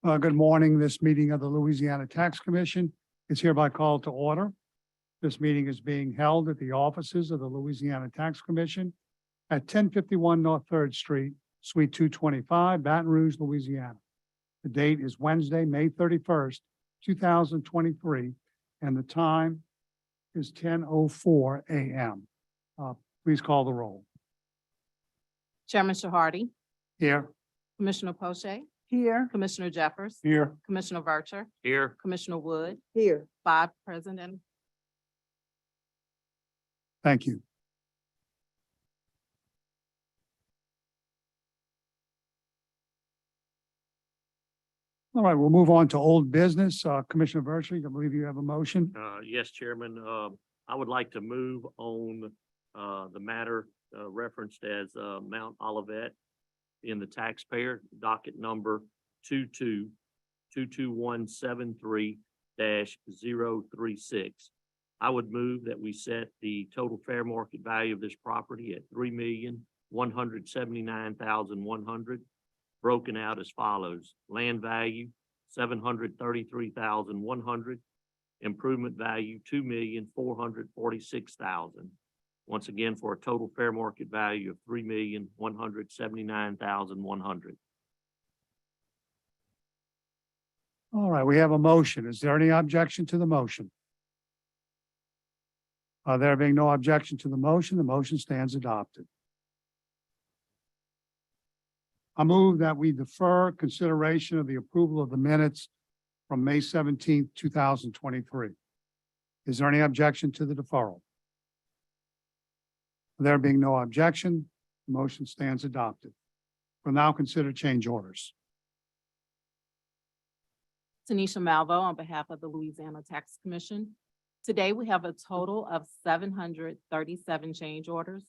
Good morning. This meeting of the Louisiana Tax Commission is hereby called to order. This meeting is being held at the offices of the Louisiana Tax Commission at 1051 North 3rd Street, Suite 225, Baton Rouge, Louisiana. The date is Wednesday, May 31st, 2023, and the time is 10:04 a.m. Please call the roll. Chairman Shahardi, Here. Commissioner Poche, Here. Commissioner Jeffers, Here. Commissioner Vercher, Here. Commissioner Wood, Here. 5 present and Thank you. All right, we'll move on to old business. Commissioner Vercher, I believe you have a motion. Yes, Chairman. I would like to move on the matter referenced as Mount Olivet in the taxpayer docket number 2222173-036. I would move that we set the total fair market value of this property at $3,179,100, broken out as follows: land value $733,100, improvement value $2,446,000. Once again, for a total fair market value of $3,179,100. All right, we have a motion. Is there any objection to the motion? There being no objection to the motion stands adopted. I move that we defer consideration of the approval of the minutes from May 17th, 2023. Is there any objection to the deferral? There being no objection, the motion stands adopted. We'll now consider change orders. Tanisha Malvo on behalf of the Louisiana Tax Commission. Today, we have a total of 737 change orders.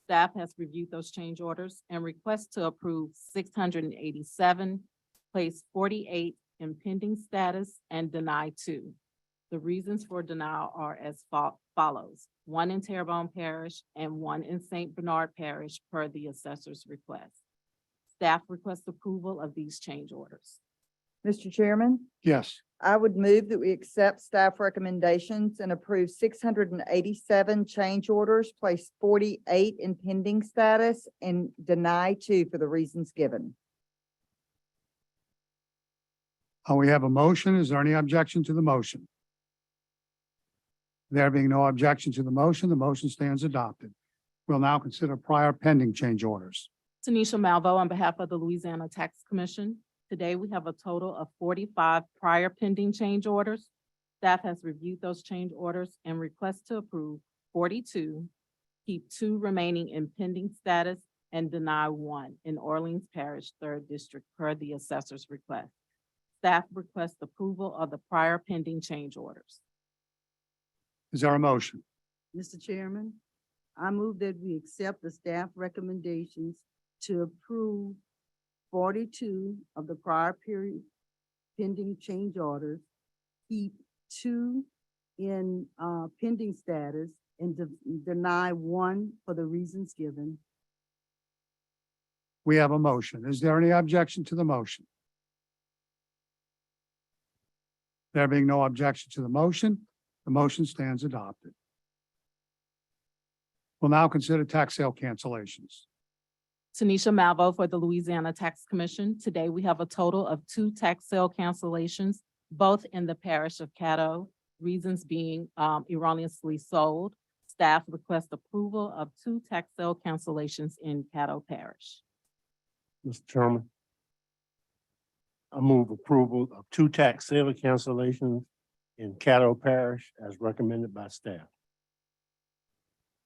Staff has reviewed those change orders and requests to approve 687, place 48 in pending status, and deny 2. The reasons for denial are as follows: 1 in Terrebonne Parish and 1 in St. Bernard Parish per the assessor's request. Staff requests approval of these change orders. Mr. Chairman, Yes, I would move that we accept staff recommendations and approve 687 change orders, place 48 in pending status, and deny 2 for the reasons given. we have a motion. Is there any objection to the motion? There being no objection to the motion stands adopted. We'll now consider prior pending change orders. Tanisha Malvo on behalf of the Louisiana Tax Commission. Today, we have a total of 45 prior pending change orders. Staff has reviewed those change orders and requests to approve 42, keep 2 remaining in pending status, and deny 1 in Orleans Parish, 3rd District per the assessor's request. Staff requests approval of the prior pending change orders. Is there a motion? Mr. Chairman, I move that we accept the staff recommendations to approve 42 of the prior period pending change orders, keep 2 in pending status, and deny 1 for the reasons given. We have a motion. Is there any objection to the motion? There being no objection to the motion stands adopted. We'll now consider tax sale cancellations. Tanisha Malvo for the Louisiana Tax Commission. Today, we have a total of 2 tax sale cancellations, both in the parish of Caddo, reasons being erroneously sold. Staff request approval of 2 tax sale cancellations in Caddo Parish. Mr. Chairman, I move approval of 2 tax sale cancellations in Caddo Parish as recommended by staff.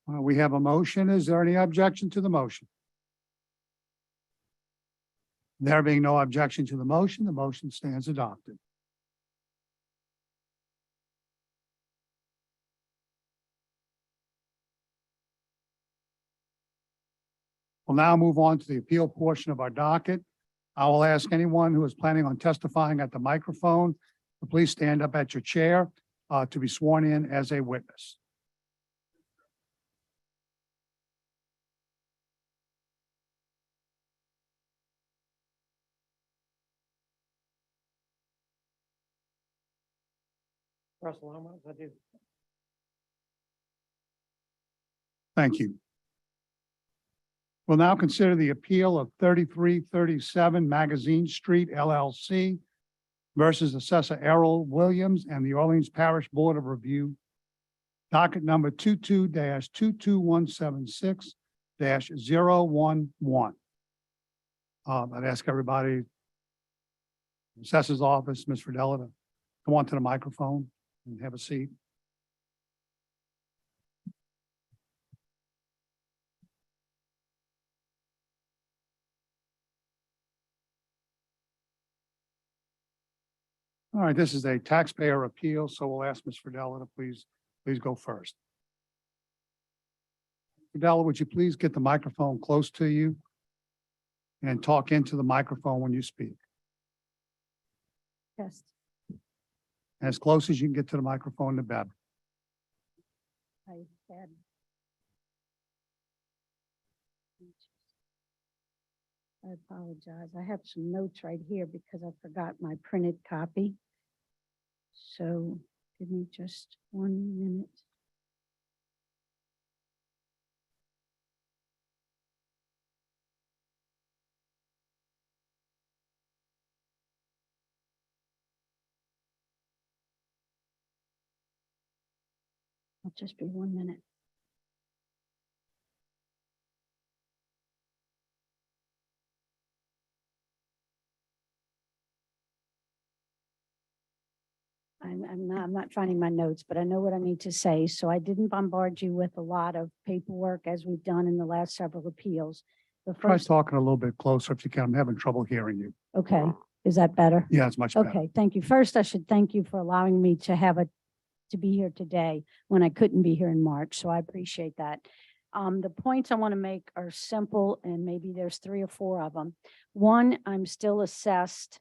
We have a motion. Is there any objection to the motion? There being no objection to the motion stands adopted. We'll now move on to the appeal portion of our docket. I will ask anyone who is planning on testifying at the microphone to please stand up at your chair to be sworn in as a witness. Thank you. We'll now consider the appeal of 3337 Magazine Street LLC versus Assessor Errol Williams and the Orleans Parish Board of Review. Docket number 22-22176-011. I'd ask everybody, Assessor's Office, Ms. Fridella, to come onto the microphone and have a seat. All right, this is a taxpayer appeal, so we'll ask Ms. Fridella to please go first. Fridella, would you please get the microphone close to you and talk into the microphone when you speak? Yes, As close as you can get to the microphone, the better. I had. I apologize. I have some notes right here because I forgot my printed copy. So give me just 1 minute. It'll just be 1 minute. I'm not finding my notes, but I know what I need to say. So I didn't bombard you with a lot of paperwork as we've done in the last several appeals. The Try first, talking a little bit closer if you can. I'm having trouble hearing you. okay, is that better? Yeah, it's much better. Okay, thank you. First, I should thank you for allowing me to be here today when I couldn't be here in March. So I appreciate that. The points I want to make are simple and maybe there's 3 or 4 of them. One, I'm still assessed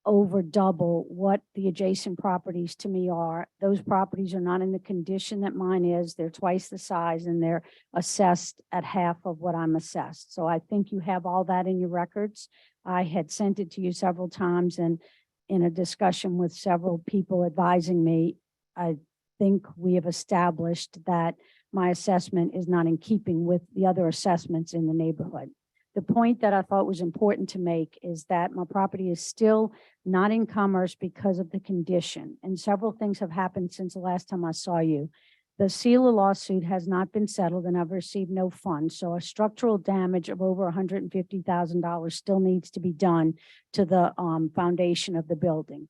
over double what the adjacent properties to me are. Those properties are not in the condition that mine is. They're twice the size and they're assessed at half of what I'm assessed. So I think you have all that in your records. I had sent it to you several times and in a discussion with several people advising me, I think we have established that my assessment is not in keeping with the other assessments in the neighborhood. The point that I thought was important to make is that my property is still not in commerce because of the condition. And several things have happened since the last time I saw you. The Sealer lawsuit has not been settled and I've received no funds. So a structural damage of over $150,000 still needs to be done to the foundation of the building.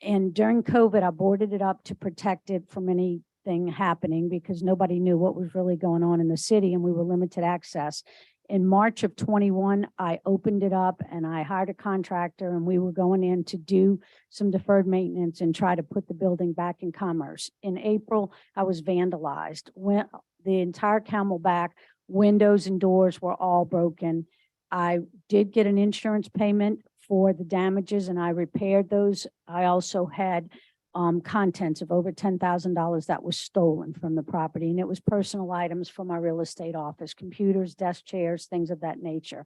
And during COVID, I boarded it up to protect it from anything happening because nobody knew what was really going on in the city and we were limited access. In March of 21, I opened it up and I hired a contractor and we were going in to do some deferred maintenance and try to put the building back in commerce. In April, I was vandalized. When the entire Camelback windows and doors were all broken. I did get an insurance payment for the damages and I repaired those. I also had contents of over $10,000 that was stolen from the property. And it was personal items from my real estate office, computers, desk chairs, things of that nature.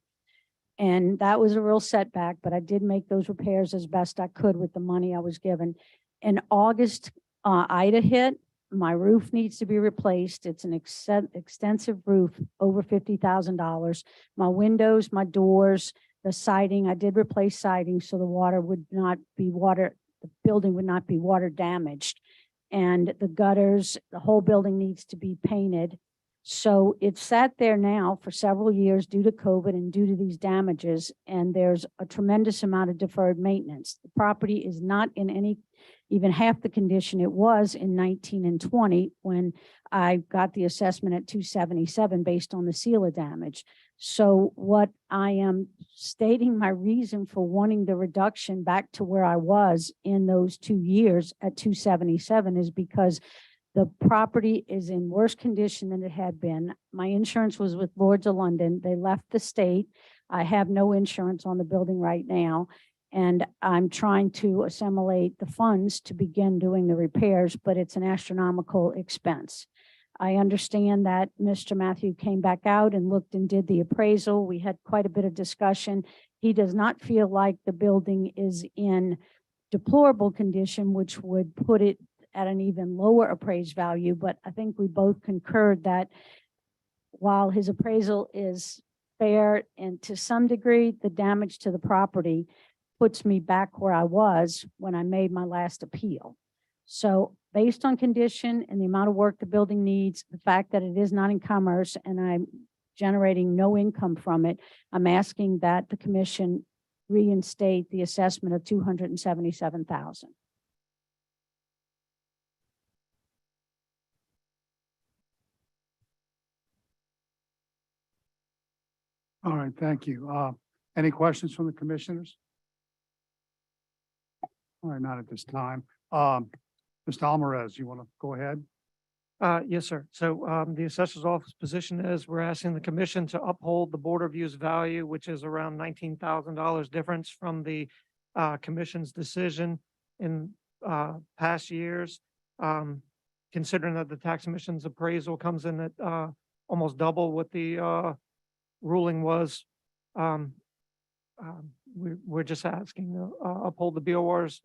And that was a real setback, but I did make those repairs as best I could with the money I was given. In August, Ida hit, my roof needs to be replaced. It's an extensive roof, over $50,000. My windows, my doors, the siding, I did replace siding so the water would not be the building would not be water damaged. And the gutters, the whole building needs to be painted. So it's sat there now for several years due to COVID and due to these damages. And there's a tremendous amount of deferred maintenance. The property is not in even half the condition it was in 19 and 20 when I got the assessment at 277 based on the sealer damage. So what I am stating my reason for wanting the reduction back to where I was in those 2 years at 277 is because the property is in worse condition than it had been. My insurance was with Lords of London. They left the state. I have no insurance on the building right now. And I'm trying to assimilate the funds to begin doing the repairs, but it's an astronomical expense. I understand that Mr. Matthew came back out and looked and did the appraisal. We had quite a bit of discussion. He does not feel like the building is in deplorable condition, which would put it at an even lower appraised value, but I think we both concurred that while his appraisal is fair and to some degree, the damage to the property puts me back where I was when I made my last appeal. So based on condition and the amount of work the building needs, the fact that it is not in commerce and I'm generating no income from it, I'm asking that the commission reinstate the assessment of $277,000. All right, thank you. Any questions from the commissioners? All right, not at this time. Mr. Alvarez, you want to go ahead? Yes, sir. So, the assessor's office position is we're asking the commission to uphold the board review's value, which is around $19,000 difference from the, commission's decision in, past years. Considering that the tax commission's appraisal comes in at, almost double what the, ruling was. We're just asking to, uphold the BOR's,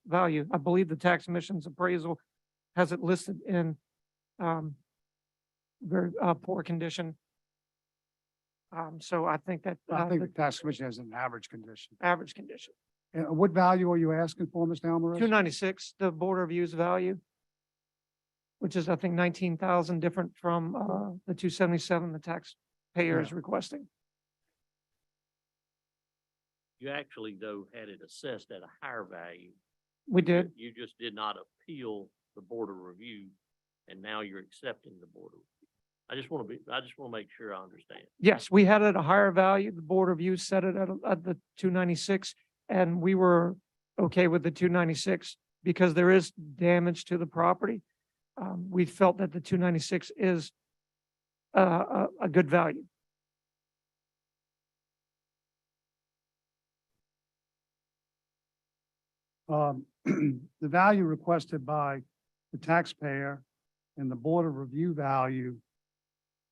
value. I believe the tax commission's appraisal has it listed in very poor condition. So I think that I think the the tax commission has an average condition. average condition. What value are you asking for, Mr. Alvarez? 296, the board reviews value, which is, I think, 19,000 different from the 277 the taxpayer is requesting. You actually, though, had it assessed at a higher value. We did. You just did not appeal the board of review, and now you're accepting the board of review. I just want to make sure I understand. Yes, we had it at a higher value. The board review set it at the 296, and we were okay with the 296 because there is damage to the property. We felt that the 296 is a good value. The value requested by the taxpayer and the board of review value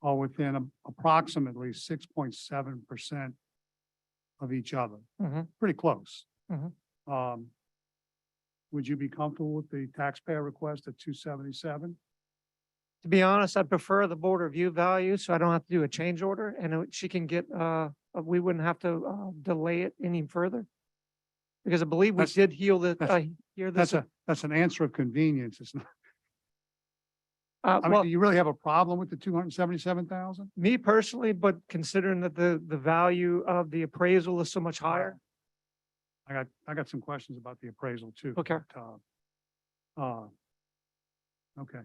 are within approximately 6.7% of each other. Mhm. Pretty close. Mhm. Would you be comfortable with the taxpayer request at 277? To be honest, I prefer the board review value, so I don't have to do a change order, and she can get, we wouldn't have to delay it any further. Because I believe we That's- did hear that's- this. That's an answer of convenience. It's not, I mean, Well, do you really have a problem with the 277,000? me personally, but considering that the value of the appraisal is so much higher. I got some questions about the appraisal too. Okay. but, okay.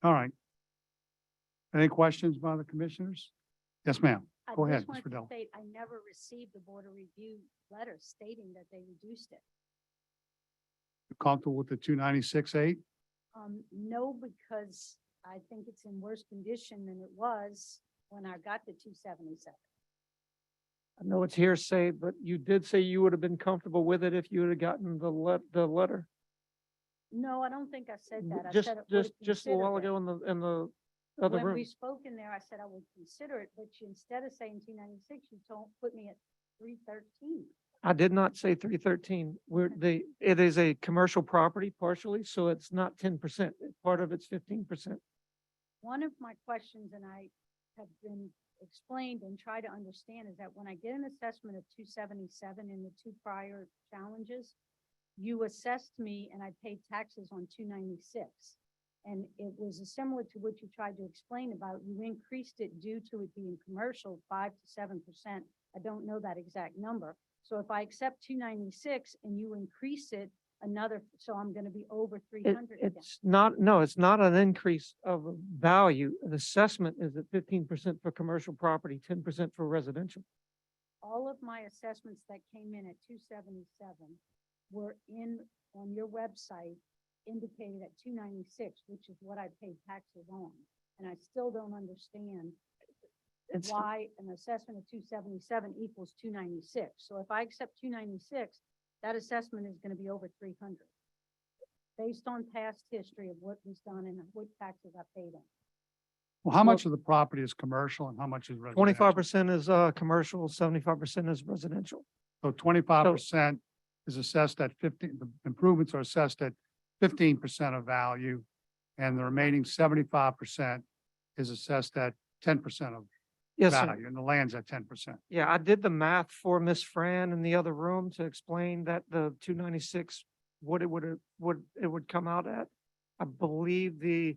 All right. Any questions by the commissioners? Yes, ma'am. I Go just ahead, wanted Ms. to Riddell. state, I never received the board of review letter stating that they reduced it. You comfortable with the 296.8? No, because I think it's in worse condition than it was when I got the 277. I know it's hearsay, but you did say you would have been comfortable with it if you would have gotten the letter. No, I don't think I said that. I Just, said I would just a consider while it. ago in the other When room. we spoke in there, I said I would consider it, but you, instead of saying 296, you put me at 313. I did not say 313. It is a commercial property partially, so it's not 10%. Part of it's 15%. One of my questions, and I have been explained and try to understand, is that when I get an assessment of 277 in the two prior challenges, you assessed me and I paid taxes on 296. And it was similar to what you tried to explain about, you increased it due to it being commercial, 5 to 7%. I don't know that exact number. So if I accept 296 and you increase it another, so I'm going to be over 300 again. It's not, no, it's not an increase of value. The assessment is at 15% for commercial property, 10% for residential. All of my assessments that came in at 277 were on your website indicated at 296, which is what I paid taxes on. And I still don't understand It's, why an assessment of 277 equals 296. So if I accept 296, that assessment is going to be over 300. Based on past history of what was done and what taxes I paid on. Well, how much of the property is commercial and how much is residential? 25% is commercial, 75% is residential. So 25% is assessed at 15, the improvements are assessed at 15% of value, and the remaining 75% is assessed at 10% of Yes, sir. value, and the land's at 10%. Yeah, I did the math for Miss Fran in the other room to explain that the 296, what it would come out at. I believe the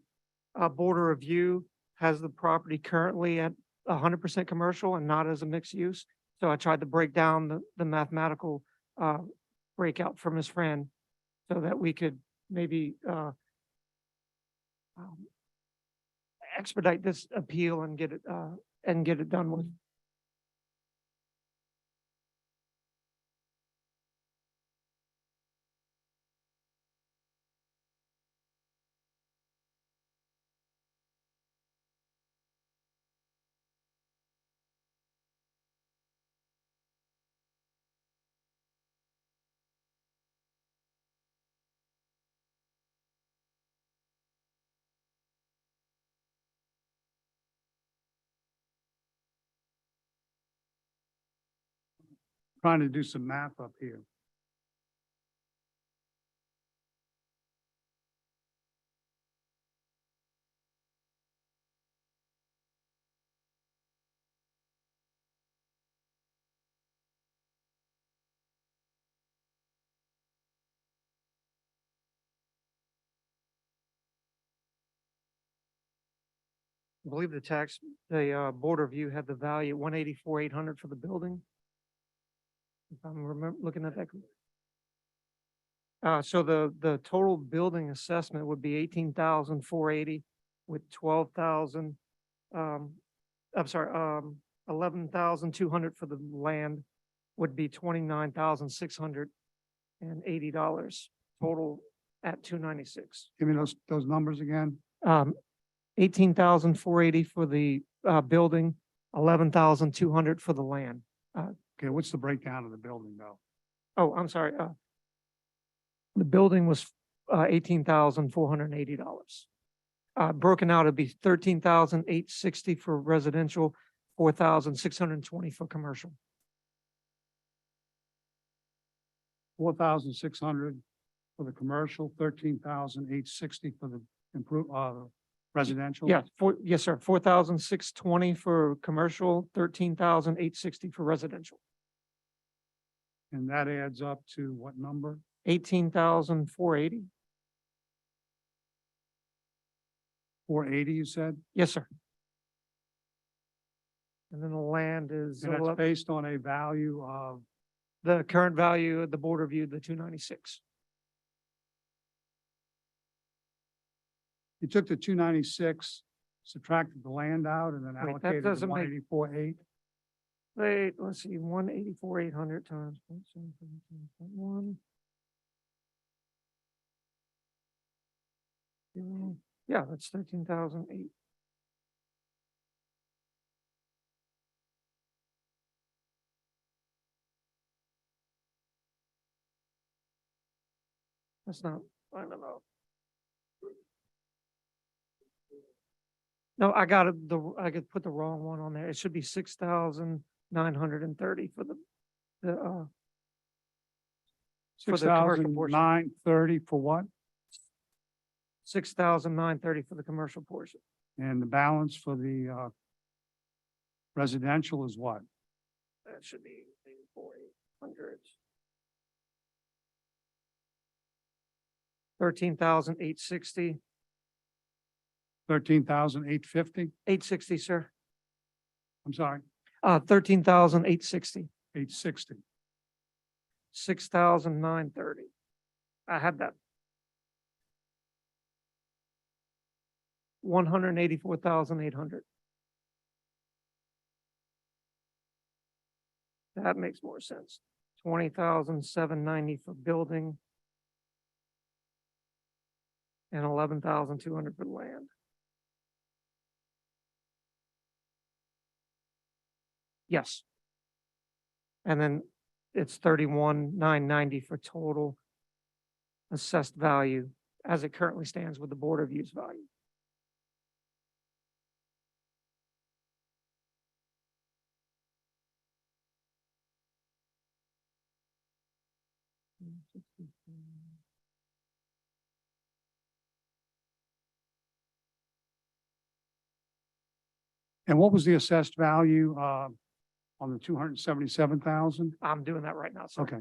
Board of Review has the property currently at 100% commercial and not as a mixed use. So I tried to break down the mathematical breakout for Miss Fran so that we could maybe expedite this appeal and get it done with. Trying to do some math up here. I believe the Board of Review had the value 184,800 for the building. If I'm looking at that. So the total building assessment would be 18,480 with 12,000, I'm sorry, 11,200 for the land would be $29,680 total at 296. Give me those numbers again. 18,480 for the building, 11,200 for the land. Okay, what's the breakdown of the building though? Oh, I'm sorry. The building was $18,480. Broken out, it'd be 13,860 for residential, 4,620 for commercial. 4,600 for the commercial, 13,860 for the residential? Yeah, yes, sir. 4,620 for commercial, 13,860 for residential. And that adds up to what number? 18,480. 480, you said? Yes, sir. And then the land is And that's based on a value of, the current value of the board reviewed, the 296. you took the 296, subtracted the land out, and then Wait, that allocated the doesn't make- 184.8. Wait, let's see, 184,800 times 0.7, yeah, that's 13,008. That's not, I don't know. No, I got it, I could put the wrong one on there. It should be 6,930 for the for the commercial portion. 6,930 for what? 6,930 for the commercial portion. And the balance for the residential is what? That should be 4,800. 13,860, 13,850? 860, sir. I'm sorry, 13,860, 860. 6,930. I had that. 184,800. That makes more sense. 20,790 for building. And 11,200 for land. Yes. And then it's 31,990 for total assessed value as it currently stands with the Board of Use value. And what was the assessed value, on the 277,000? I'm doing that right now, sir. Okay.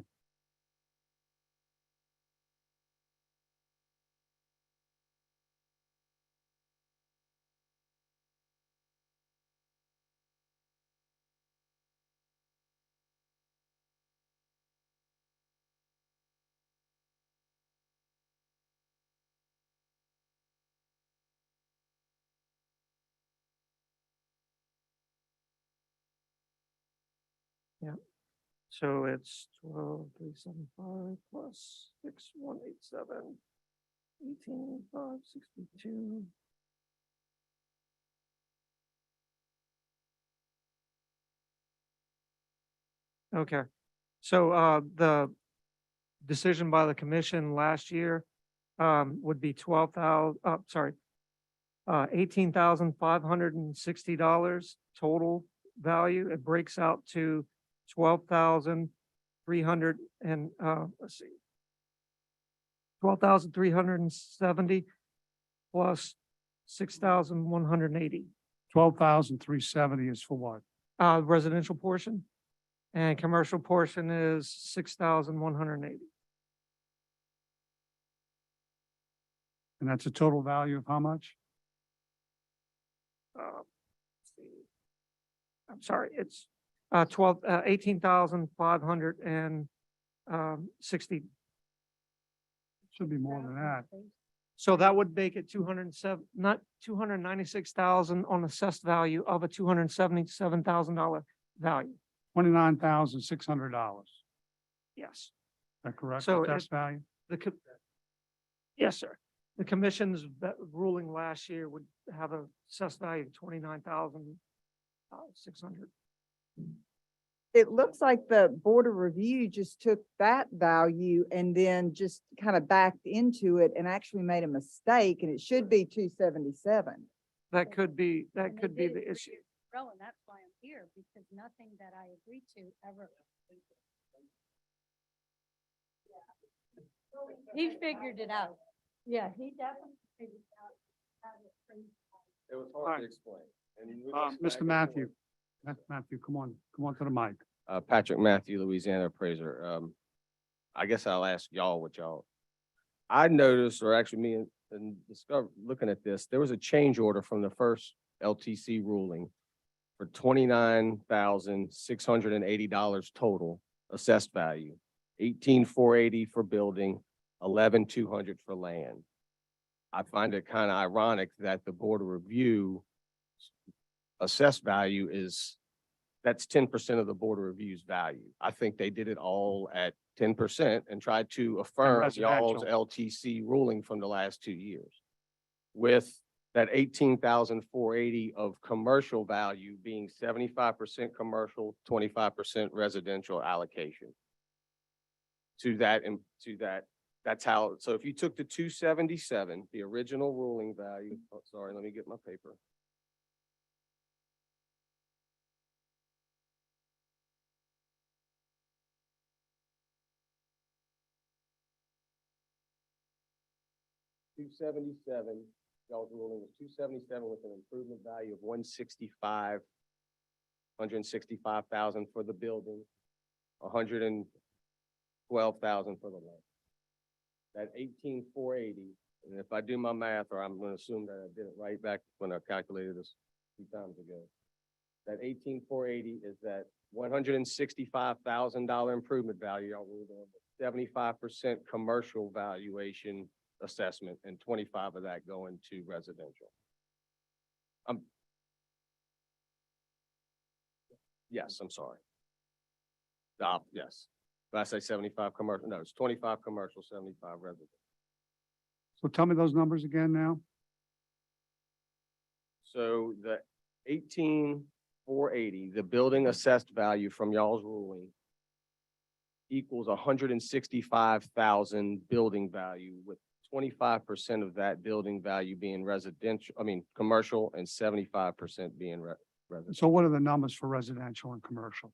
So it's 12,375 plus 6,187, 18,562. Okay, so the decision by the commission last year would be $18,560 total value. It breaks out to 12,300 and let's see, 12,370 plus 6,180. 12,370 is for what? Residential portion, and commercial portion is 6,180. And that's a total value of how much? Let's see. I'm sorry, it's 18,560. Should be more than that. So that would make it 207, not 296,000 on assessed value of a $277,000 value. $29,600. Is Yes. that correct? So Assessed value? Yes, sir. The commission's ruling last year would have a assessed value of 29,600. It looks like the Board of Review just took that value and then just kind of backed into it and actually made a mistake, and it should be 277. That could be the issue. Rowan, that's why I'm here, because nothing that I agreed to ever. He figured it out. Yeah, he definitely figured out how to print. It was Alright. hard to explain. And we went back Mr. and Matthew, forth. Matthew, come on to the mic. Patrick Matthew, Louisiana appraiser. I guess I'll ask y'all what y'all. I noticed, or actually me and discovered, looking at this, there was a change order from the first LTC ruling for $29,680 total assessed value, 18,480 for building, 11,200 for land. I find it kind of ironic that the Board of Review assessed value that's 10% of the Board of Review's value. I think they did it all at 10% and tried to affirm y'all's residential. LTC ruling from the last 2 years. With that 18,480 of commercial value being 75% commercial, 25% residential allocation. That's how, so if you took the 277, the original ruling value, oh, sorry, let me get my paper. $277, y'all's ruling was $277 with an improvement value of $165,000 for the building, $112,000 for the land. That 18,480, and if I do my math, or I'm gonna assume that I did it right back when I calculated this a few times ago. That 18,480 is that $165,000 improvement value, y'all ruled on, 75% commercial valuation assessment and 25 of that going to residential. Yes, I'm sorry. Yes. Did I say 75 commercial? No, it's 25 commercial, 75 residential. So tell me those numbers again now. So the 18,480, the building assessed value from y'all's ruling equals 165,000 building value, with 25% of that building value being commercial, and 75% being residential. So what are the numbers for residential and commercial?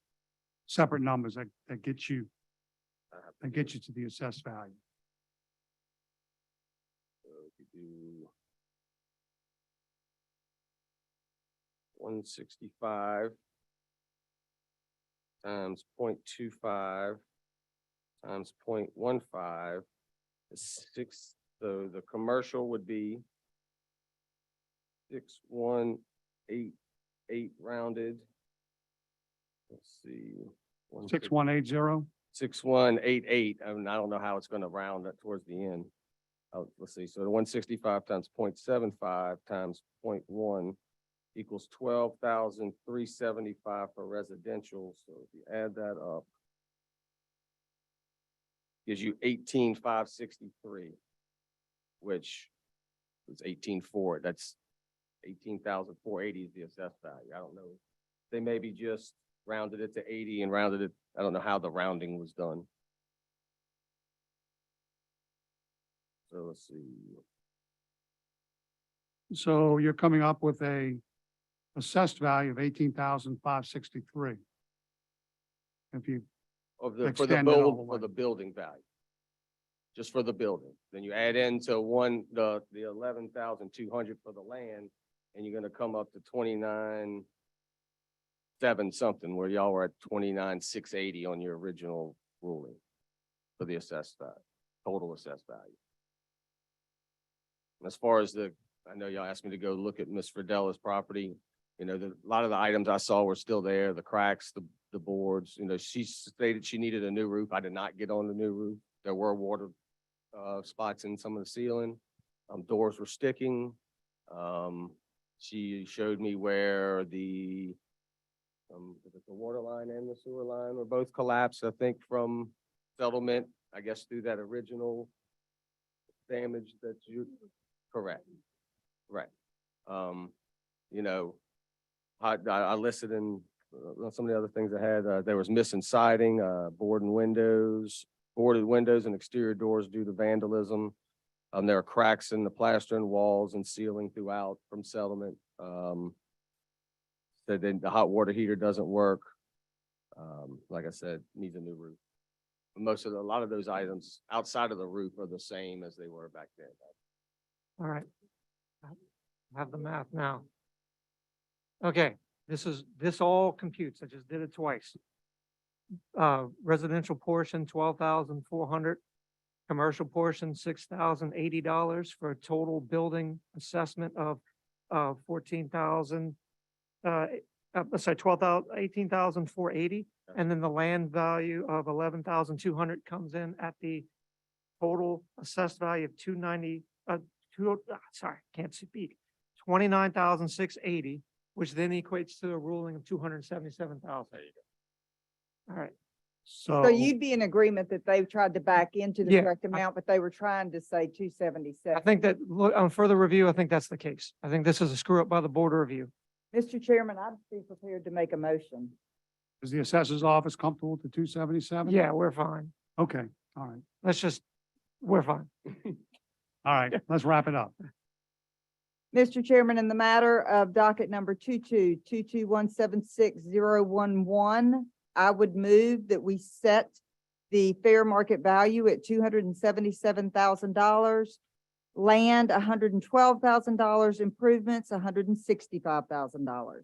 Separate numbers that get you to the assessed value. So if you do 165 times 0.25 times 0.15 is so the commercial would be 6188 rounded. Let's see. 6180. 6188. I mean, I don't know how it's gonna round that towards the end. Let's see, so the 165 times 0.75 times 0.1 equals 12,375 for residential. So if you add that up, gives you 18,563, which is 18,400. That's 18,480 is the assessed value. I don't know. They maybe just rounded it to 80 and rounded it. I don't know how the rounding was done. So let's see. So you're coming up with a assessed value of 18,563. If you, For the Extend it all the build, way. for the building value. Just for the building. Then you add into the 11,200 for the land, and you're gonna come up to 29,700 something, where y'all were at 29,680 on your original ruling for the assessed value, total assessed value. As far as I know y'all asked me to go look at Ms. Friedella's property. You know, a lot of the items I saw were still there, the cracks, the boards. You know, she stated she needed a new roof. I did not get on the new roof. There were water spots in some of the ceiling. Doors were sticking. She showed me where the water line and the sewer line were both collapsed, I think, from settlement, I guess, through that original damage that you, correct. Right. You know, I listed in some of the other things I had, there was missing siding, boarded windows and exterior doors due to vandalism. There are cracks in the plastering walls and ceiling throughout from settlement. So then the hot water heater doesn't work. Like I said, needs a new roof. A lot of those items outside of the roof are the same as they were back then. All right. I have the math now. Okay, this all computes. I just did it twice. Residential portion, 12,400. Commercial portion, $6,080 for a total building assessment of 18,480. And then the land value of 11,200 comes in at the total assessed value of 29,680, which then equates to a ruling of 277,000. All right. So you'd be in agreement that they've tried to back into the Yeah, correct amount, but they were trying to say 277. I think that, look, on further review, I think that's the case. I think this is a screw up by the board of review. Mr. Chairman, I'd be prepared to make a motion. is the assessor's office comfortable with the 277? Yeah, we're fine. Okay, all right. We're fine. All right, let's wrap it up. Mr. Chairman, in the matter of docket number 22-22176011, I would move that we set the fair market value at $277,000, land $112,000, improvements $165,000.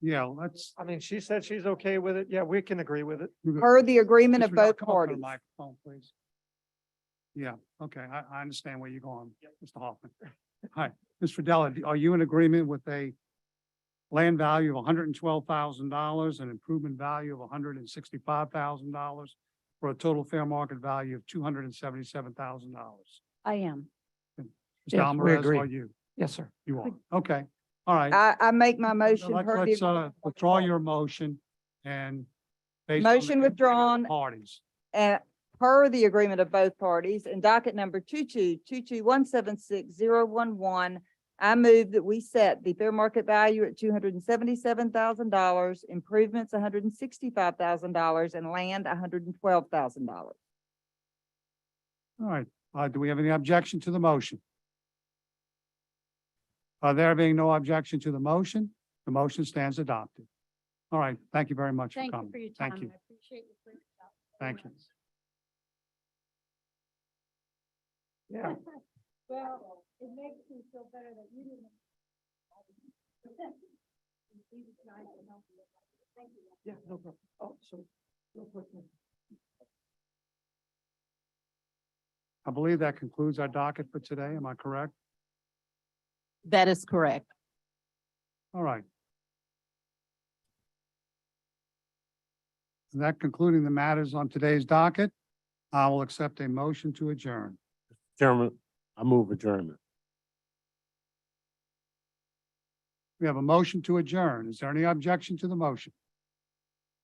Yeah, let's. I mean, she said she's okay with it. Yeah, we can agree with it. Per the agreement of Mr. Riddell, both come up to the parties. Microphone, please. Yeah, okay, I understand where you're going, Mr. Hoffman. Hi, Ms. Fidella, are you in agreement with a land value of $112,000 and improvement value of $165,000 for a total fair market value of $277,000? I am. Mr. Yes, we Alvarez, agree. are you? Yes, sir. You are, okay, all right. I make my motion. Let's per the agreement of both withdraw parties. your motion and. based on the Motion withdrawn. Parties. And per the agreement of both parties, and docket number 22-22176011, I move that we set the fair market value at $277,000, improvements $165,000, and land $112,000. All right, do we have any objection to the motion? There being no objection to the motion stands adopted. All right, thank you very much for Thank you coming. for your time. Thank you, I appreciate you bringing it up. thank you. Yeah. Well, it makes me feel better that you didn't. Yeah, no problem. Oh, so, real quick. I believe that concludes our docket for today. Am I correct? That is correct. All right. And that concluding the matters on today's docket, I will accept a motion to adjourn. Chairman, I move adjournment. We have a motion to adjourn. Is there any objection to the motion?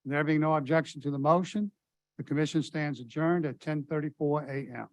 There being no objection to the motion, the commission stands adjourned at 10:34 a.m.